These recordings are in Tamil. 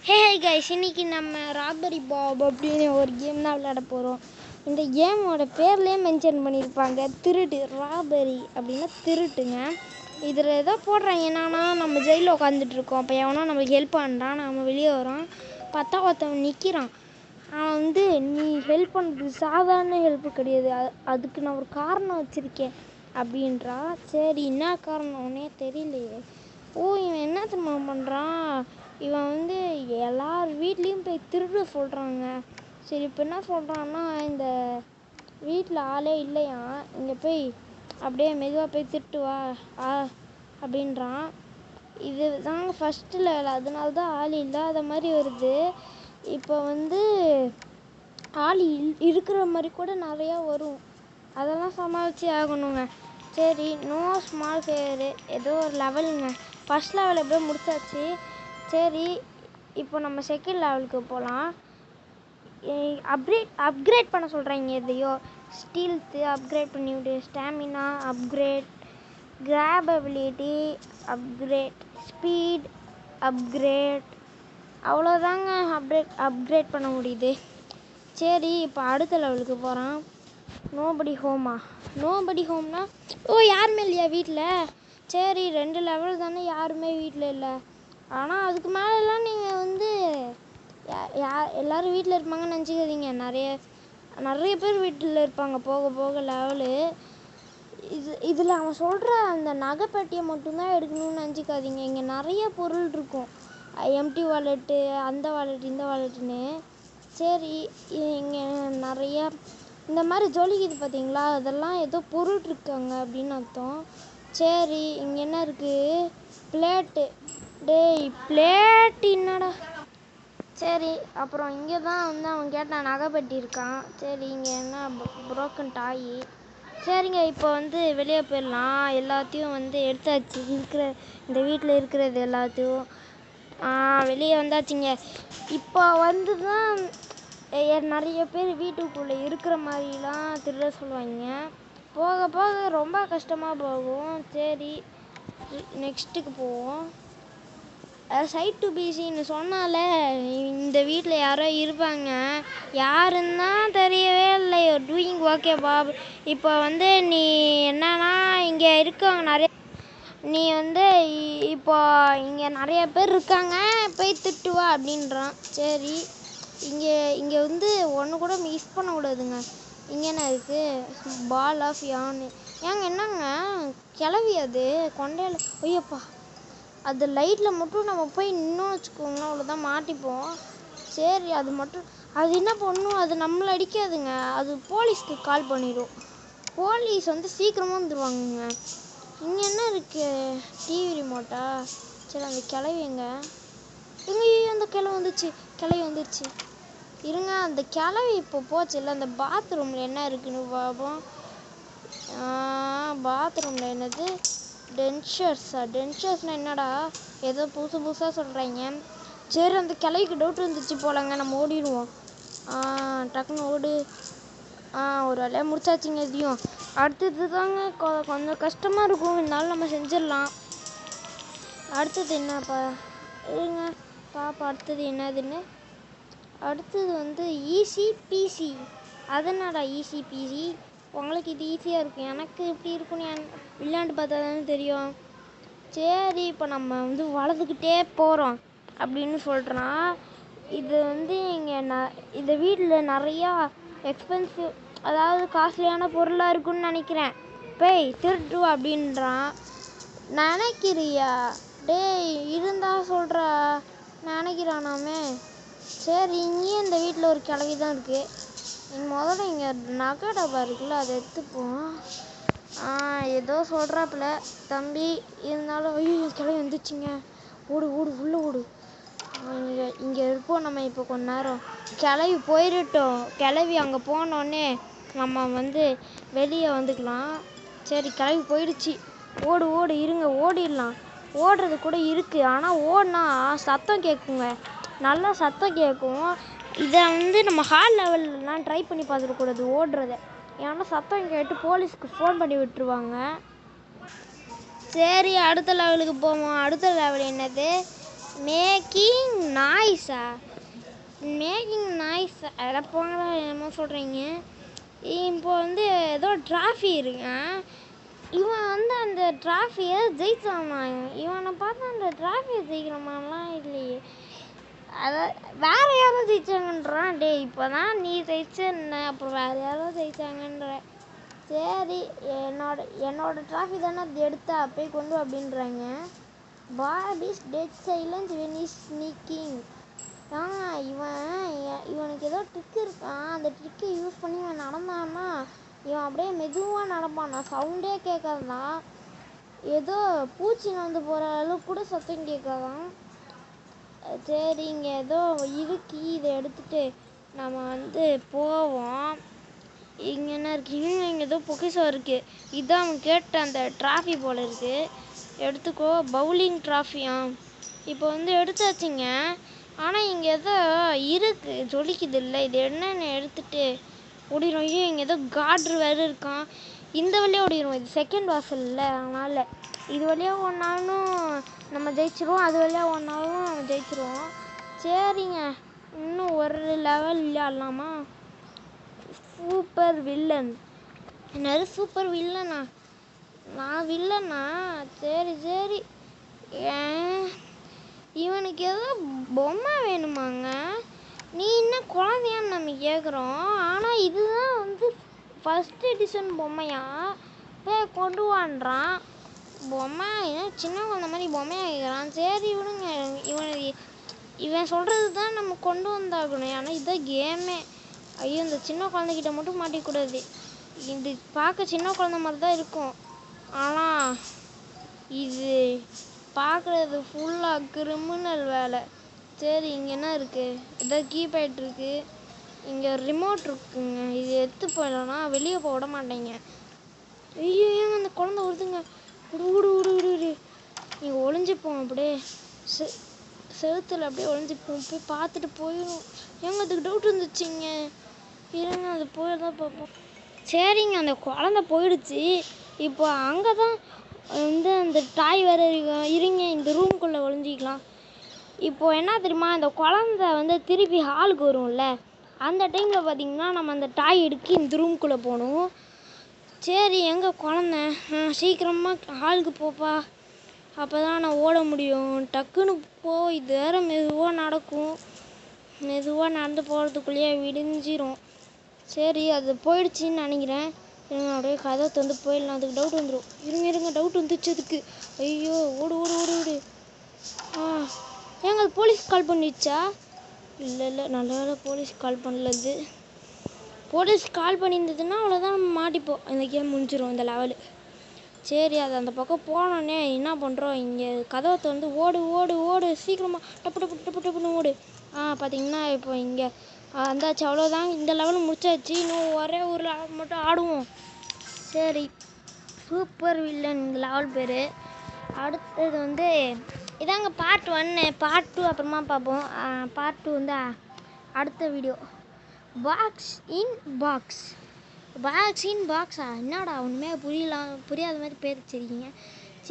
ஹே கைஸ், இன்னைக்கு நம்ம ராபரி பாப் அப்படின்னு ஒரு கேம் தான் விளையாட போகிறோம். இந்த கேமோட பேர்லேயே மென்ஷன் பண்ணியிருப்பாங்க, திருட்டு. ராபரி அப்படின்னா திருட்டுங்க. இதில் ஏதோ போடுறாங்க என்னன்னா, நம்ம ஜெயிலில் உட்காந்துட்ருக்கோம். அப்போ எவனோ நம்மளுக்கு ஹெல்ப் பண்ணுறான், நம்ம வெளியே வரோம். பார்த்தா ஒருத்தவன் நிற்கிறான். அவன் வந்து, நீ ஹெல்ப் பண்ணுறது சாதாரண ஹெல்ப்பு கிடையாது, அதுக்கு நான் ஒரு காரணம் வச்சுருக்கேன் அப்படின்றா. சரி, என்ன காரணம்னே தெரியலையே. இவன் என்ன திரும்ப பண்ணுறான், இவன் வந்து எல்லார் வீட்லேயும் போய் திருட சொல்கிறாங்க. சரி, இப்போ என்ன சொல்கிறான்னா, இந்த வீட்டில் ஆளே இல்லையா, இங்கே போய் அப்படியே மெதுவாக போய் திருட்டு வா அப்படின்றான். இது தாங்க ஃபஸ்ட்டு லெவல், அதனால தான் ஆள் இல்லாத மாதிரி வருது. இப்போ வந்து ஆள் இருக்கிற மாதிரி கூட நிறையா வரும், அதெல்லாம் சமாளித்து ஆகணுங்க. சரி, நோ ஸ்மால் ஃபேரு ஏதோ ஒரு லெவலுங்க. ஃபஸ்ட் லெவல் எப்படியோ முடிச்சாச்சு. சரி, இப்போ நம்ம செகண்ட் லெவலுக்கு போகலாம். அப்கிரேட் பண்ண சொல்கிறாங்க எதையோ. ஸ்டீல்த்து அப்கிரேட் பண்ணிவிடு, stamina upgrade, grab ability upgrade, speed upgrade, அவ்வளோதாங்க அப்கிரேட் பண்ண முடியுது. சரி, இப்போ அடுத்த லெவலுக்கு போகிறான். நோபடி ஹோம்னா யாருமே இல்லையா வீட்டில். சரி, 2 லெவல் தானே, யாருமே வீட்டில் இல்லை. ஆனால் அதுக்கு மேலெலாம் நீங்கள் வந்து எல்லோரும் வீட்டில் இருப்பாங்கன்னு நினச்சிக்காதீங்க. நிறைய பேர் வீட்டில் இருப்பாங்க போக போக லெவலு. இதில் அவன் சொல்கிற அந்த நகைப்பட்டியை மட்டும்தான் எடுக்கணும்னு நினச்சிக்காதீங்க. இங்கே நிறைய பொருள் இருக்கும், எம்டி வாலெட்டு, அந்த வாலெட், இந்த வாலெட்டுன்னு. சரி, இங்கே நிறையா இந்த மாதிரி ஜொலிக்குது பார்த்தீங்களா, அதெல்லாம் ஏதோ பொருள் இருக்காங்க அப்படின்னு அர்த்தம். சரி, இங்கே என்ன இருக்குது, பிளேட்டு. டேய், பிளேட்டு என்னடா. சரி, அப்புறம் இங்கே தான் வந்து அவன் கேட்டான், நகைப்பட்டி இருக்கான். சரி, இங்கே என்ன புரோக்கன் டாயி. சரிங்க, இப்போ வந்து வெளியே போயிடலாம். எல்லாத்தையும் வந்து எடுத்தாச்சு, இந்த வீட்டில் இருக்கிறது எல்லாத்தையும் வெளியே வந்தாச்சுங்க. இப்போ வந்து தான் நிறைய பேர் வீட்டுக்குள்ளே இருக்கிற மாதிரிலாம் திருட சொல்லுவாங்க. போக போக ரொம்ப கஷ்டமாக போகும். சரி, நெக்ஸ்ட்டுக்கு போவோம். சைட் டு பிசின்னு சொன்னால இந்த வீட்டில் யாரோ இருப்பாங்க, யாருன்னு தான் தெரியவே இல்லை. டூயிங் ஓகே பாப். இப்போ வந்து நீ என்னன்னா, இங்கே இருக்கவங்க நிறைய, நீ வந்து இப்போ இங்கே நிறைய பேர் இருக்காங்க, போய் திட்டுவா அப்படின்றான். சரி, இங்கே வந்து ஒன்று கூட மிஸ் பண்ணக்கூடாதுங்க. இங்கே என்ன இருக்குது, பால் ஆஃப் யானு. என்னங்க கிளவி அது கொண்டையில். ஐயப்பா, அது லைட்டில் மட்டும் நம்ம போய் இன்னும் வச்சுக்கோங்களேன், அவ்வளோதான் மாட்டிப்போம். சரி, அது என்ன பண்ணும், அது நம்மளை அடிக்காதுங்க, அது போலீஸ்க்கு கால் பண்ணிடும். போலீஸ் வந்து சீக்கிரமாக வந்துடுவாங்கங்க. இங்கே என்ன இருக்குது, டிவி ரிமோட்டா. சரி, அந்த கிளவிங்க அந்த கிளவி வந்துடுச்சு. இருங்க, அந்த கிளவி இப்போ போச்சு இல்லை, அந்த பாத்ரூமில் என்ன இருக்குன்னு பார்ப்போம். பாத்ரூமில் என்னது, டென்ஷர்ஸ்னால் என்னடா, ஏதோ புதுசாக சொல்கிறாங்க. சரி, அந்த கிளைக்கு டவுட் வந்துச்சு போலங்க, நம்ம ஓடிடுவோம். டக்குன்னு ஓடு. ஒரு வேலையாக முடிச்சாச்சுங்க. இதையும் அடுத்தது தாங்க கொஞ்சம் கஷ்டமாக இருக்கும், இருந்தாலும் நம்ம செஞ்சிடலாம். அடுத்தது என்னப்பா, இருங்க பாப்பா, அடுத்தது என்னதுன்னு. அடுத்தது வந்து ஈஸி பிசி. அதனாடா ஈஸி பிசி, உங்களுக்கு இது ஈஸியாக இருக்கும், எனக்கு எப்படி இருக்குன்னு விளையாண்டு பார்த்தா தானே தெரியும். சரி, இப்போ நம்ம வந்து வளர்ந்துக்கிட்டே போகிறோம் அப்படின்னு சொல்கிறான். இது வந்து இங்கே இந்த வீட்டில் நிறையா எக்ஸ்பென்சிவ், அதாவது காஸ்ட்லியான பொருளாக இருக்குன்னு நினைக்கிறேன், போய் திருட்டு அப்படின்றான். நினைக்கிறியா, டேய் இருந்தா சொல்கிறா, நினைக்கிறானாமே. சரி, இங்கேயும் இந்த வீட்டில் ஒரு கிளவி தான் இருக்குது. முதல்ல இங்கே நகை டப்பா இருக்குல்ல, அதை எடுத்துப்போம். ஏதோ சொல்கிறாப்புல தம்பி, இருந்தாலும் ஐயோ கிளவி வந்துச்சுங்க. ஓடு உள்ளே ஓடு. இங்கே இருப்போம் நம்ம இப்போ கொஞ்ச நேரம், கிளவி போயிடட்டும். கிளவி அங்கே போனோடனே நம்ம வந்து வெளியே வந்துக்கலாம். சரி, கிளவி போயிடுச்சு. ஓடு இருங்க, ஓடிடலாம். ஓடுறது கூட இருக்குது, ஆனால் ஓடினா சத்தம் கேட்குங்க, நல்லா சத்தம் கேட்கும். இதை வந்து நம்ம ஹார்ட் லெவல்லாம் ட்ரை பண்ணி பார்த்துடக்கூடாது ஓடுறத, ஏன்னா சத்தம் கேட்டு போலீஸ்க்கு ஃபோன் பண்ணி விட்டுருவாங்க. சரி, அடுத்த லெவலுக்கு போவோம். அடுத்த லெவல் என்னது, மேக்கிங் நாய்ஸ். நாய்ஸா மேக்கிங் நாய்ஸ் அதெல்லாம் போங்கடா என்னமோ சொல்கிறீங்க. இப்போ வந்து ஏதோ ட்ராஃபி இருக்கு. இவன் வந்து அந்த ட்ராஃபியை ஜெயிச்சானா? இவனை பார்த்தா அந்த ட்ராஃபியை ஜெயிக்கிற மாதிரிலாம் இல்லையே. அதை வேற யாரோ ஜெயிச்சாங்கன்றான். டே இப்போ தான் நீ ஜெயிச்சேன்ன, அப்புறம் வேற யாரோ ஜெயிச்சாங்கன்ற. சரி என்னோட ட்ராஃபி தானே எடுத்தா போய் கொண்டு அப்படின்றாங்க. But is dead silence when is sneaking. இவனுக்கு ஏதோ ட்ரிக் இருக்கான். அந்த ட்ரிக்கை யூஸ் பண்ணி இவன் நடந்தான்னா இவன் அப்படியே மெதுவாக நடப்பான். நான் சவுண்டே கேட்காதான். ஏதோ பூச்சி நடந்து போகிற அளவுக்கு கூட சத்தம் கேட்காதான். சரி இங்கே ஏதோ இருக்கு, இதை எடுத்துகிட்டு நம்ம வந்து போவோம். இங்கே என்ன இருக்குது? இங்கே ஏதோ பொக்கிஷம் இருக்குது. இதுதான் அவன் கேட்ட அந்த ட்ராஃபி போல் இருக்குது. எடுத்துக்கோ. பவுலிங் ட்ராஃபியா? இப்போ வந்து எடுத்தாச்சுங்க. ஆனால் இங்கே ஏதோ இருக்குது ஜொலிக்குது இல்லை. இது என்னென்னு எடுத்துகிட்டு ஓடிடும். ஐயோ இங்கே ஏதோ கார்ட்ரு வேறு இருக்கான். இந்த வழியாக ஓடிடும். இது செகண்ட் வாசல் இல்லை, அதனால் இது வழியாக ஒன்றாலும் நம்ம ஜெயிச்சிருவோம், அது வழியாக ஒன்றாலும் நம்ம ஜெயிச்சிருவோம். சரிங்க, இன்னும் ஒரு லெவல் விளையாடலாமா? Super villain. என்னது சூப்பர் வில்லனா? நான் வில்லனா? சரி இவனுக்கு ஏதோ பொம்மை வேணுமாங்க. நீ இன்னும் குழந்தையான்னு நம்ம கேட்குறோம். ஆனால் இதுதான் வந்து ஃபஸ்ட் எடிஷன் பொம்மையா? போய் கொண்டு வான்றான் பொம்மை. ஏன்னா சின்ன குழந்தை மாதிரி பொம்மையாக கேட்குறான். சரி விடுங்க, இவன் சொல்கிறது தான் நம்ம கொண்டு வந்தாகணும். ஏன்னா இதுதான் கேமே. ஐயோ இந்த சின்ன குழந்தைகிட்ட மட்டும் மாட்டிக்கூடாது. இது பார்க்க சின்ன குழந்தை மாதிரி தான் இருக்கும், ஆனால் இது பார்க்குறது ஃபுல்லாக கிரிமினல் வேலை. சரி இங்கே என்ன இருக்குது? ஏதோ கீபேட் இருக்குது, இங்கே ரிமோட் இருக்குங்க. இது எடுத்து போயிடலன்னா வெளியே போக விட மாட்டேங்க. ஐயோ ஏங்க அந்த குழந்தை வருதுங்க. விடு நீங்கள் ஒளிஞ்சுப்போம். அப்படியே செவுத்தில் அப்படியே ஒளிஞ்சுப்போம். போய் பார்த்துட்டு போயிடும். ஏங்க அதுக்கு டவுட் இருந்துச்சுங்க. இருங்க அது போயிதான் பார்ப்போம். சரிங்க அந்த குழந்தை போயிடுச்சு. இப்போ அங்கே தான் வந்து அந்த டாய் வேறு இருங்க, இந்த ரூம்குள்ளே ஒளிஞ்சிக்கலாம். இப்போது என்ன தெரியுமா, இந்த குழந்தை வந்து திருப்பி ஹாலுக்கு வரும்ல, அந்த டைமில் பார்த்திங்கன்னா நம்ம அந்த டாய் எடுக்க இந்த ரூம்குள்ளே போகணும். சரி எங்கே குழந்த? சீக்கிரமாக ஹாலுக்கு போப்பா, அப்போ தான் நான் ஓட முடியும். டக்குன்னு போ. இது வேறு மெதுவாக நடக்கும். மெதுவாக நடந்து போகிறதுக்குள்ளேயே விடிஞ்சிரும். சரி அது போயிடுச்சின்னு நினைக்கிறேன். அப்படியே கதை வந்து போயிடலாம். அதுக்கு டவுட் வந்துடும். இருங்க டவுட் வந்துச்சு அதுக்கு. ஐயோ ஓடு. ஏங்க அது போலீஸ் கால் பண்ணிடுச்சா? இல்லை நல்ல வேலை போலீஸ் கால் பண்ணலது. போலீஸ் கால் பண்ணியிருந்ததுன்னா அவ்வளோதான், நம்ம மாட்டிப்போம். இந்த கேம் முடிஞ்சிடும் இந்த லெவலு. சரி அது அந்த பக்கம் போனோன்னே என்ன பண்ணுறோம், இங்கே கதவை வந்து ஓடு சீக்கிரமாக டப்புன்னு ஓடு. பார்த்தீங்கன்னா இப்போ இங்கே வந்தாச்சு. அவ்வளோதான், இந்த லெவல் முடிச்சாச்சு. இன்னும் ஒரே ஒரு லெவல் மட்டும் ஆடுவோம். சரி சூப்பர் வில்லன் இந்த லெவல் பேர். அடுத்தது வந்து இதாங்க பார்ட் 1. பார்ட் 2 அப்புறமா பார்ப்போம். பார்ட் 2 வந்து அடுத்த வீடியோ. பாக்ஸ் இன் பாக்ஸா? என்னடா ஒன்றுமே புரியாத மாதிரி பேர் வச்சிருக்கீங்க.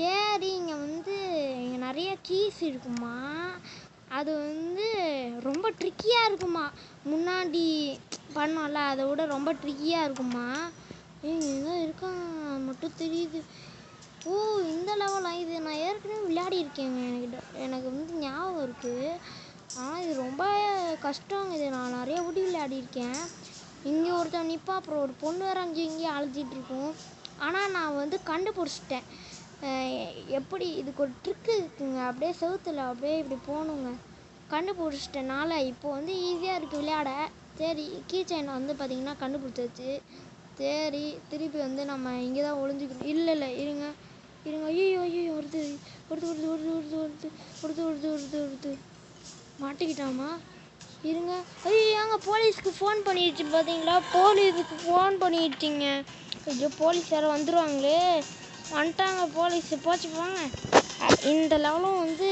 சரி இங்கே வந்து இங்கே நிறைய கீஸ் இருக்குமா. அது வந்து ரொம்ப ட்ரிக்கியாக இருக்குமா. முன்னாடி பண்ணோம்ல அதை விட ரொம்ப ட்ரிக்கியாக இருக்குமா. இங்கே இருக்காங்க மட்டும் தெரியுது. ஓ இந்த லெவலாக? இது நான் ஏற்கனவே விளையாடி இருக்கேங்க. எனக்கு வந்து ஞாபகம் இருக்குது. ஆனால் இது ரொம்ப கஷ்டங்க. இது நான் நிறைய வாட்டி விளையாடிருக்கேன். இங்கே ஒருத்தன் நிற்பா, அப்புறம் ஒரு பொண்ணு வேறு இங்கேயும் அழைச்சிட்ருக்கோம். ஆனால் நான் வந்து கண்டுபிடிச்சிட்டேன் எப்படி. இதுக்கு ஒரு ட்ரிக்கு இருக்குங்க. அப்படியே செவுத்தில் அப்படியே இப்படி போகணுங்க. கண்டுபிடிச்சிட்டனால இப்போ வந்து ஈஸியாக இருக்குது விளையாட. சரி கீ செயினை வந்து பார்த்திங்கன்னா கண்டுபிடிச்சாச்சு. சரி திருப்பி வந்து நம்ம இங்கே தான் ஒளிஞ்சிக்கணும். இல்லை இருங்க. ஐயோ வருது மாட்டிக்கிட்டாமா. இருங்க. ஐயோங்க போலீஸ்க்கு ஃபோன் பண்ணிடுச்சு பார்த்தீங்களா? போலீஸுக்கு ஃபோன் பண்ணிடுச்சிங்க. ஐயோ போலீஸ் யாரும் வந்துடுவாங்களே. வந்துட்டாங்க போலீஸ். போச்சு போங்க. இந்த லெவலும் வந்து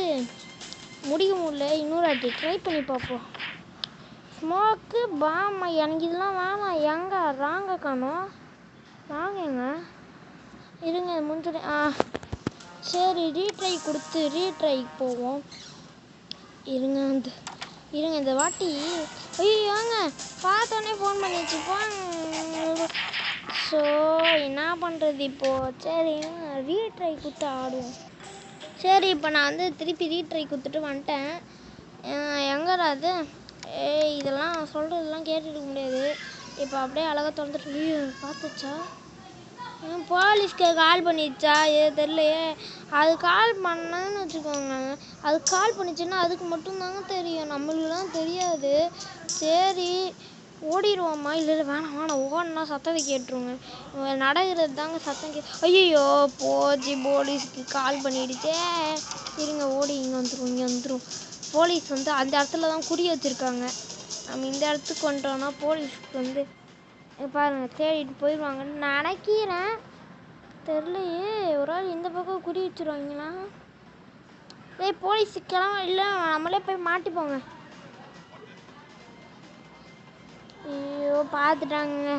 முடிக்க முடியல. இன்னொரு வாட்டி ட்ரை பண்ணி பார்ப்போம். Smoke bomb. எனக்கு இதெல்லாம் வேணாம். எங்கே ராங்க காணோம். வாங்கங்க இருங்க முடிஞ்சிடும். சரி ரீட்ரை கொடுத்து ரீட்ரைக்கு போவோம். இருங்க அந்த இருங்க இந்த வாட்டி ஐயோங்க பார்த்தோன்னே ஃபோன் பண்ணிச்சு போங்க. ஸோ என்ன பண்ணுறது இப்போது? சரி ரீட்ரை கொடுத்து ஆடுவோம். சரி இப்போ நான் வந்து திருப்பி ரீட்ரை கொடுத்துட்டு வந்துட்டேன். எங்கடா அது? இதெல்லாம் சொல்கிறதெல்லாம் கேட்டுருக்க முடியாது. இப்போ அப்படியே அழகாக திறந்துட்டு பார்த்துச்சா? போலீஸ்க்கு கால் பண்ணிடுச்சா? தெரிலையே. அது கால் பண்ணதுன்னு வச்சுக்கோங்க. அது கால் பண்ணிச்சுன்னா அதுக்கு மட்டும்தாங்க தெரியும், நம்மளுக்குலாம் தெரியாது. சரி ஓடிடுவோம்மா? இல்லை வேணாம் வேணாம், ஓடனா சத்தத்தை கேட்டுருங்க. நடக்கிறது தாங்க சத்தம் ஐயோ போச்சு, போலீஸ்க்கு கால் பண்ணிடுச்சே. இருங்க ஓடி இங்கே வந்துடும். போலீஸ் வந்து அந்த இடத்துல தான் குறி வச்சுருக்காங்க. நம்ம இந்த இடத்துக்கு வந்துட்டோன்னா போலீஸ்க்கு வந்து பாருங்க தேடிட்டு போயிடுவாங்கன்னு நினைக்கிறேன். தெரிலையே, ஒரு ஆள் இந்த பக்கம் குறி வச்சுருவாங்களா? போலீஸ் கிளம்ப இல்லை, நம்மளே போய் மாட்டிப்போங்க. ஐயோ பார்த்துட்டாங்க.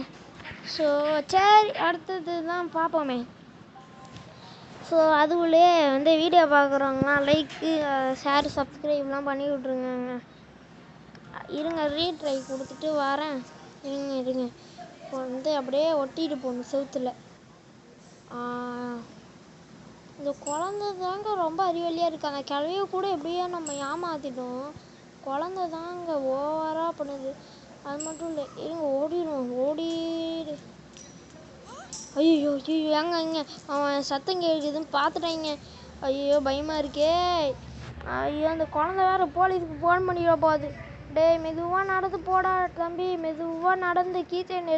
ஸோ சரி அடுத்தது தான் பார்ப்போமே. ஸோ அதுக்குள்ளே வந்து வீடியோ பார்க்குறவங்களாம் லைக்கு ஷேர் சப்ஸ்கிரைப்லாம் பண்ணி விட்ருங்க. இருங்க ரீட்ரை கொடுத்துட்டு வரேன். இருங்க இப்போ வந்து அப்படியே ஒட்டிட்டு போகணும் செவுத்தில். இந்த குழந்தை தாங்க ரொம்ப அறிவழியாக இருக்குது. அந்த கிழவியை கூட எப்படியா நம்ம ஏமாற்றிட்டோம். குழந்தை தாங்க ஓவராக பண்ணுது. அது மட்டும் இல்லை, இருங்க ஓடிடு. ஐயோ இங்கே அவன் சத்தம் கேட்குதுன்னு பார்த்துட்டாங்க. ஐயோ பயமாக இருக்கே. ஐயோ அந்த குழந்தை வேறு போலீஸுக்கு ஃபோன் பண்ணிட போகுது. டேய் மெதுவாக நடந்து போடா தம்பி, மெதுவாக நடந்து கீச்சைன்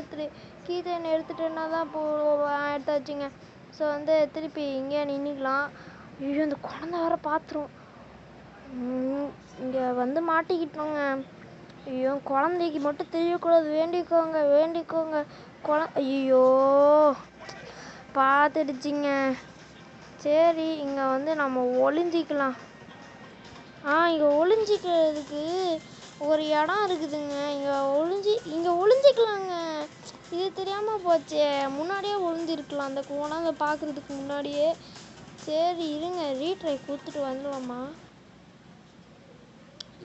எடுத்துட்டுன்னா தான் எடுத்தாச்சுங்க. ஸோ வந்து திருப்பி இங்கே நின்றுக்கலாம். ஐயோ இந்த குழந்தை வேறு பார்த்துரும். இங்கே வந்து மாட்டிக்கிட்டோங்க. ஐயோ குழந்தைக்கு மட்டும் தெரியக்கூடாது, வேண்டிக்கோங்க. ஐயோ பார்த்துடுச்சிங்க. சரி இங்கே வந்து நம்ம ஒளிஞ்சிக்கலாம். இங்கே ஒளிஞ்சிக்கிறதுக்கு ஒரு இடம் இருக்குதுங்க. இங்கே ஒளிஞ்சிக்கலாங்க. இது தெரியாமல் போச்சே, முன்னாடியே ஒளிஞ்சிருக்கலாம் அந்த குழந்தை பார்க்குறதுக்கு முன்னாடியே. சரி இருங்க ரீட்ரை கொடுத்துட்டு வந்துடுவோம்மா.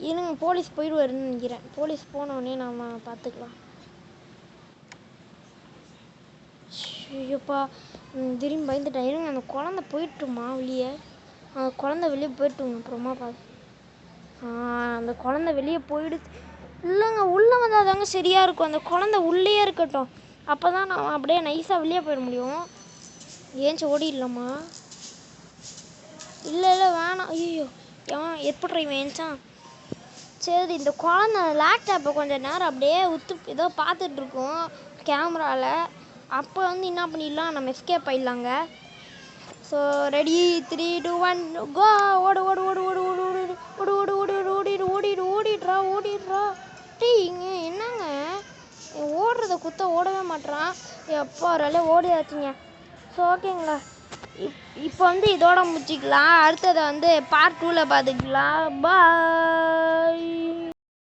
இருங்க போலீஸ் போயிடுவாருன்னு நினைக்கிறேன். போலீஸ் போனோடனே நம்ம பார்த்துக்கலாம். ஐயோப்பா திரும்பி பயந்துட்டேன். இருங்க அந்த குழந்தை போயிட்டுமா வெளியே? அந்த குழந்தை வெளியே போயிட்டுங்க அப்புறமா பார்த்து. அந்த குழந்தை வெளியே போயிடுச்சு. இல்லைங்க உள்ளே வந்தால் தாங்க சரியாக இருக்கும். அந்த குழந்தை உள்ளேயே இருக்கட்டும், அப்போ தான் நான் அப்படியே நைஸாக வெளியே போயிட முடியும். ஏஞ்சி ஓடிடலாமா? இல்லை வேணாம். ஐயோ எப்படி ஏஞ்சான்? சரி இந்த குழந்தை லேப்டாப்பை கொஞ்சம் நேரம் அப்படியே ஏதோ பார்த்துட்ருக்கோம் கேமராவில். அப்போ வந்து என்ன பண்ணிடலாம், நம்ம எஸ்கேப் ஆகிடலாங்க. ஸோ ரெடி 3 2 1 கோ. ஓடிடுறா. இங்கே என்னங்க ஓடுறத குத்த ஓடவே மாட்டேறான். எப்போ வராலே ஓடியாச்சுங்க. ஸோ ஓகேங்களா, இப்போ வந்து இதோட முடிச்சிக்கலாம். அடுத்ததை வந்து பார்ட் 2ல் பார்த்துக்கலாம். பாய்.